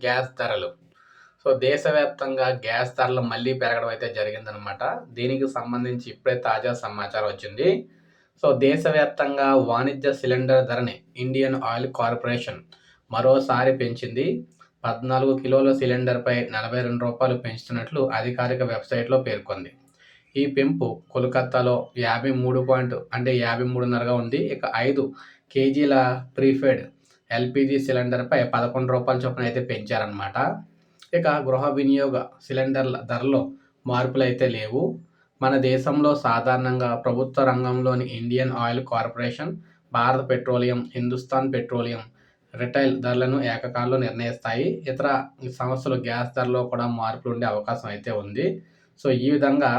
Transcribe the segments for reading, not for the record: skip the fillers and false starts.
Gas ధరలు. దేశవ్యాప్తంగా gas ధరలు మళ్ళీ పెరగడం అయితే జరిగిందనమాట. దీనికి సంబంధించి ఇప్పుడే తాజా సమాచారం వచ్చింది. దేశవ్యాప్తంగా వాణిజ్య సిలిండర్ ధరని ఇండియన్ ఆయిల్ కార్పొరేషన్ మరోసారి పెంచింది. 14 కిలోల సిలిండర్‌పై రూ. 42 పెంచుతున్నట్లు అధికారిక వెబ్‌సైట్‌లో పేర్కొంది. ఈ పెంపు కోల్‌కత్తాలో 53.5గా ఉంది. ఇక 5 కేజీల ప్రీపెయిడ్ ఎల్‌పీజీ సిలిండర్‌పై రూ. 11 చొప్పున అయితే పెంచారనమాట. ఇక గృహ వినియోగ సిలిండర్ల ధరలో మార్పులైతే లేవు. మన దేశంలో సాధారణంగా ప్రభుత్వ రంగంలోని Indian oil corporation, Bharat petroleum, Hindustan petroleum retail ధరలను ఏకకాలంలో నిర్ణయిస్తాయి. ఇతర సంస్థలు గ్యాస్ ధరలో కూడా మార్పులు ఉండే అవకాశం అయితే ఉంది. ఈ విధంగా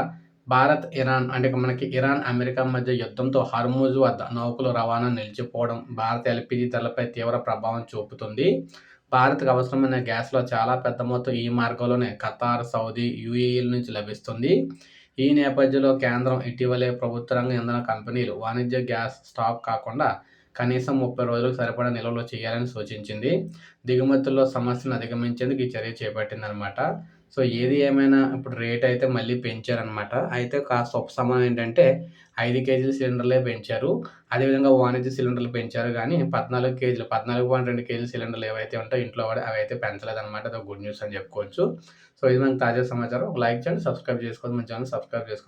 భారత్, ఇరాన్ అంటే మనకి ఇరాన్, అమెరికా మధ్య యుద్ధంతో హర్ముజ్ వద్ద నౌకలు రవాణా నిలిచిపోవడం భారత ఎల్‌పీజీ ధరలపై తీవ్ర ప్రభావం చూపుతుంది. భారత్‌కు అవసరమైన గ్యాస్‌లో చాలా పెద్ద మొత్తం ఈ మార్గంలోనే ఖతార్, సౌదీ, యూఏఈల నుంచి లభిస్తుంది. ఈ నేపథ్యంలో కేంద్రం ఇటీవలే ప్రభుత్వ రంగ ఇంధన కంపెనీలు వాణిజ్య గ్యాస్ స్టాక్ కాకుండా కనీసం 30 రోజులకు సరిపడా నిల్వలు చేయాలని సూచించింది. దిగుమతుల్లో సమస్యను అధిగమించేందుకు ఈ చర్య చేపట్టిందనమాట. ఏది ఏమైనా ఇప్పుడు రేట్ అయితే మళ్ళీ పెంచారనమాట. అయితే కాస్త ఉపశమనం ఏంటంటే 5 కేజీల సిలిండర్లే పెంచారు. అదేవిధంగా వాణిజ్య సిలిండర్లు పెంచారు గానీ 14.2 కేజీల సిలిండర్లు ఏవైతే ఉంటాయో ఇంట్లో వాడే అవైతే పెంచలేదనమాట. అదొక గుడ్ న్యూస్ అని చెప్పుకోవచ్చు. ఇది మనకి తాజా సమాచారం. ఒక లైక్ చేయండి, సబ్స్క్రైబ్ చేసుకోండి. మన ఛానల్ సబ్స్క్రైబ్ చేసుకోండి.